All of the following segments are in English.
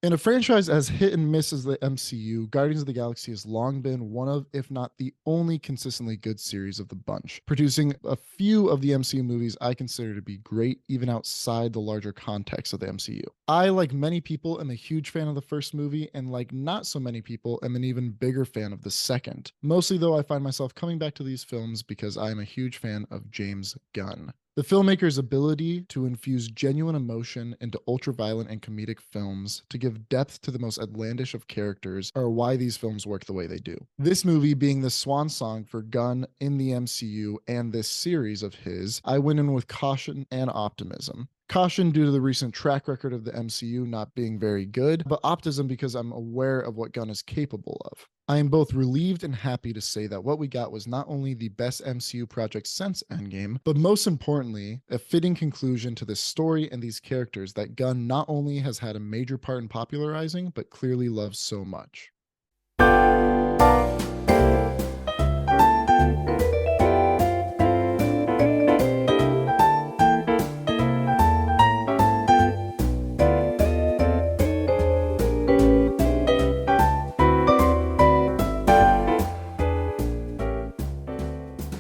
In a franchise as hit and miss as the MCU, Guardians of the Galaxy has long been one of, if not the only consistently good series of the bunch, producing a few of the MCU movies I consider to be great, even outside the larger context of the MCU. I, like many people, am a huge fan of the first movie, and like not so many people, am an even bigger fan of the second. Mostly, though, I find myself coming back to these films because I am a huge fan of James Gunn. The filmmaker's ability to infuse genuine emotion into ultra-violent and comedic films to give depth to the most outlandish of characters are why these films work the way they do. This movie being the swan song for Gunn in the MCU and this series of his, I went in with caution and optimism. Caution due to the recent track record of the MCU not being very good, but optimism because I'm aware of what Gunn is capable of. I am both relieved and happy to say that what we got was not only the best MCU project since Endgame, but most importantly, a fitting conclusion to this story and these characters that Gunn not only has had a major part in popularizing, but clearly loves so much.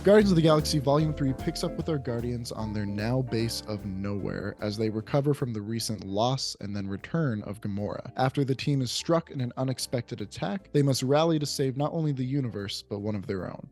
Guardians of the Galaxy Volume 3 picks up with our Guardians on their now base of nowhere as they recover from the recent loss and then return of Gamora. After the team is struck in an unexpected attack, they must rally to save not only the universe, but one of their own.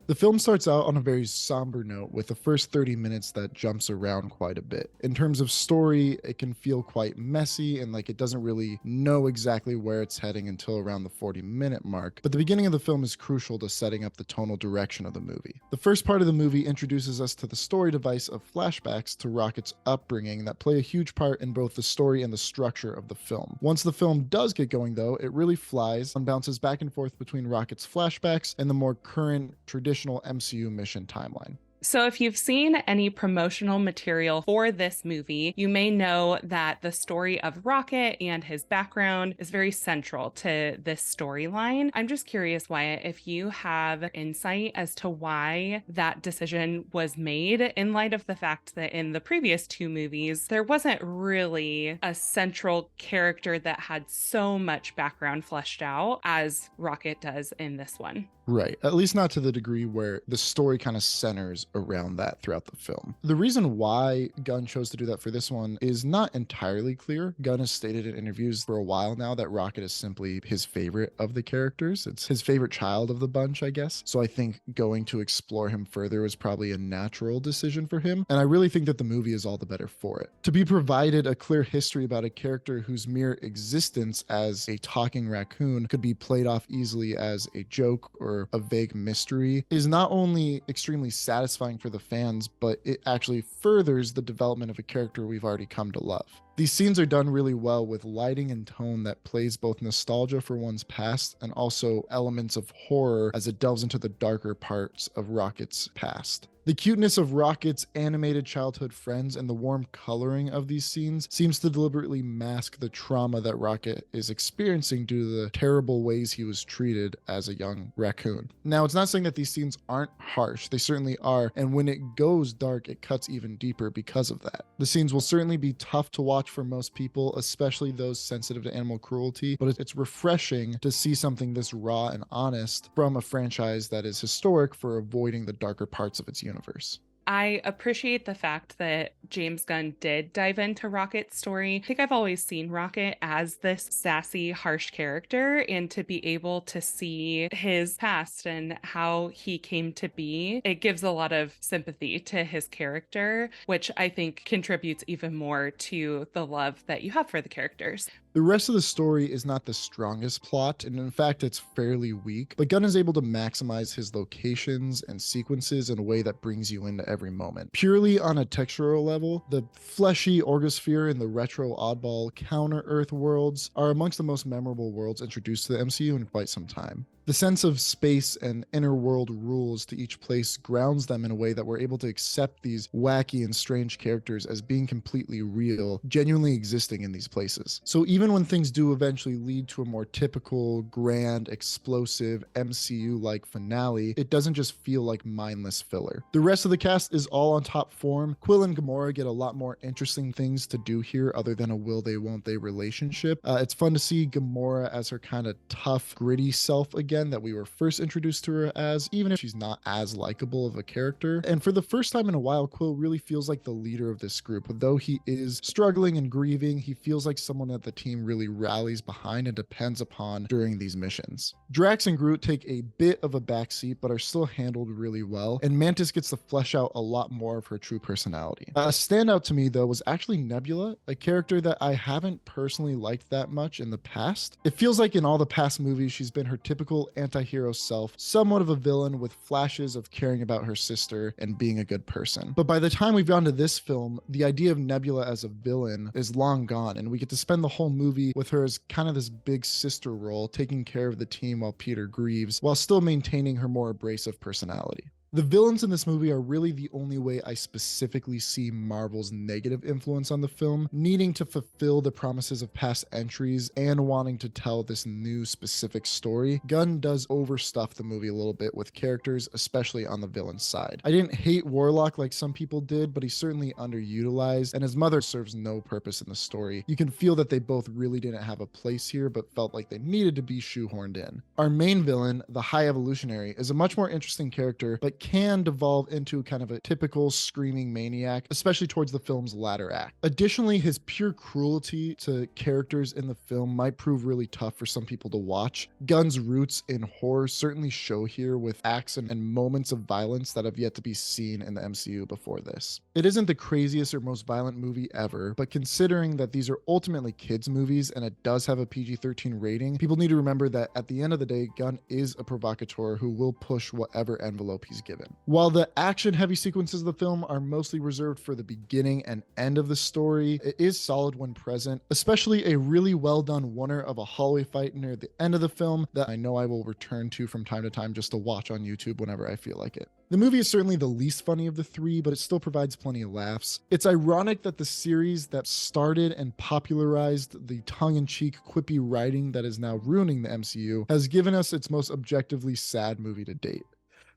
The film starts out on a very somber note with the first 30 minutes that jumps around quite a bit. In terms of story, it can feel quite messy and like it doesn't really know exactly where it's heading until around the 40-minute mark, but the beginning of the film is crucial to setting up the tonal direction of the movie. The first part of the movie introduces us to the story device of flashbacks to Rocket's upbringing that play a huge part in both the story and the structure of the film. Once the film does get going though, it really flies and bounces back and forth between Rocket's flashbacks and the more current traditional MCU mission timeline. So, if you've seen any promotional material for this movie, you may know that the story of Rocket and his background is very central to this storyline. I'm just curious, Wyatt, if you have insight as to why that decision was made in light of the fact that in the previous two movies, there wasn't really a central character that had so much background fleshed out as Rocket does in this one. Right. At least not to the degree where the story kind of centers around that throughout the film. The reason why Gunn chose to do that for this one is not entirely clear. Gunn has stated in interviews for a while now that Rocket is simply his favorite of the characters. It's his favorite child of the bunch, I guess. So I think going to explore him further was probably a natural decision for him. And I really think that the movie is all the better for it. To be provided a clear history about a character whose mere existence as a talking raccoon could be played off easily as a joke or a vague mystery is not only extremely satisfying for the fans, but it actually furthers the development of a character we've already come to love. These scenes are done really well with lighting and tone that plays both nostalgia for one's past and also elements of horror as it delves into the darker parts of Rocket's past. The cuteness of Rocket's animated childhood friends and the warm coloring of these scenes seems to deliberately mask the trauma that Rocket is experiencing due to the terrible ways he was treated as a young raccoon. Now, it's not saying that these scenes aren't harsh, they certainly are, and when it goes dark, it cuts even deeper because of that. The scenes will certainly be tough to watch for most people, especially those sensitive to animal cruelty, but it's refreshing to see something this raw and honest from a franchise that is historic for avoiding the darker parts of its universe. I appreciate the fact that James Gunn did dive into Rocket's story. I think I've always seen Rocket as this sassy, harsh character, and to be able to see his past and how he came to be, it gives a lot of sympathy to his character, which I think contributes even more to the love that you have for the characters. The rest of the story is not the strongest plot, and in fact, it's fairly weak, but Gunn is able to maximize his locations and sequences in a way that brings you into every moment. Purely on a textural level, the fleshy Orgosphere and the retro oddball Counter-Earth worlds are amongst the most memorable worlds introduced to the MCU in quite some time. The sense of space and inner world rules to each place grounds them in a way that we're able to accept these wacky and strange characters as being completely real, genuinely existing in these places. So even when things do eventually lead to a more typical, grand, explosive MCU-like finale, it doesn't just feel like mindless filler. The rest of the cast cast is all on top form. Quill and Gamora get a lot more interesting things to do here other than a will they won't they relationship. It's fun to see Gamora as her kind of tough, gritty self again that we were first introduced to her as, even if she's not as likable of a character. And for the first time in a while, Quill really feels like the leader of this group. Though he is struggling and grieving, he feels like someone that the team really rallies behind and depends upon during these missions. Drax and Groot take a bit of a backseat, but are still handled really well, and Mantis gets to flesh out a lot more of her true personality. A standout to me, though, was actually Nebula, a character that I haven't personally liked that much in the past. It feels like in all the past movies, she's been her typical anti-hero self, somewhat of a villain with flashes of caring about her sister and being a good person. But by the time we've gone to this film, the idea of Nebula as a villain is long gone, and we get to spend the whole movie with her as kind of this big sister role, taking care of the team while Peter grieves, while still maintaining her more abrasive personality. The villains in this movie are really the only way I specifically see Marvel's negative influence on the film, needing to fulfill the promises of past entries and wanting to tell this new specific story. Gunn does overstuff the movie a little bit with characters, especially on the villain side. I didn't hate Warlock like some people did, but he's certainly underutilized, and his mother serves no purpose in the story. You can feel that they both really didn't have a place here, but felt like they needed to be shoehorned in. Our main villain, the High Evolutionary, is a much more interesting character, but can devolve into kind of a typical screaming maniac, especially towards the film's latter act. Additionally, his pure cruelty to characters in the film might prove really tough for some people to watch. Gunn's roots in horror certainly show here with acts and moments of violence that have yet to be seen in the MCU before this. It isn't the craziest or most violent movie ever, but considering that these are ultimately kids' movies and it does have a PG-13 rating, people need to remember that at the end of the day, Gunn is a provocateur who will push whatever envelope he's given. While the action-heavy sequences of the film are mostly reserved for the beginning and end of the story, it is solid when present, especially a really well-done oneer of a hallway fight near the end of the film that I know I will return to from time to time just to watch on YouTube whenever I feel like it. The movie is certainly the least funny of the three, but it still provides plenty of laughs. It's ironic that the series that started and popularized the tongue-in-cheek, quippy writing that is now ruining the MCU has given us its most objectively sad movie to date.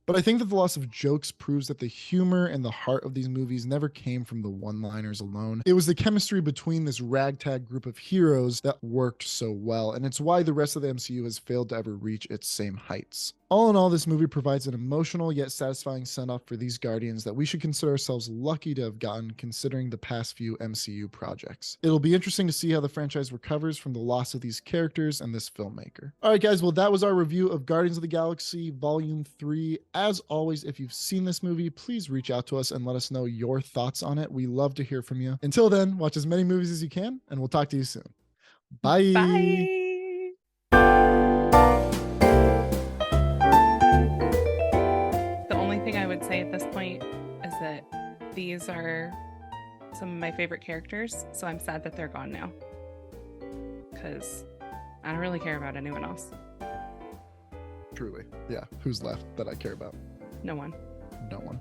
But I think that the loss of jokes proves that the humor and the heart of these movies never came from the one-liners alone. It was the chemistry between this ragtag group of heroes that worked so well, and it's why the rest of the MCU has failed to ever reach its same heights. All in all, this movie provides an emotional yet satisfying send-off for these Guardians that we should consider ourselves lucky to have gotten considering the past few MCU projects. It'll be interesting to see how the franchise recovers from the loss of these characters and this filmmaker. Alright guys, well that was our review of Guardians of the Galaxy Volume 3. As always, if you've seen this movie, please reach out to us and let us know your thoughts on it. We love to hear from you. Until then, watch as many movies as you can, and we'll talk to you soon. Bye! Bye! I would say at this point is that these are some of my favorite characters, so I'm sad that they're gone now because I don't really care about anyone else. Truly. Yeah. Who's left that I care about? No one. No one.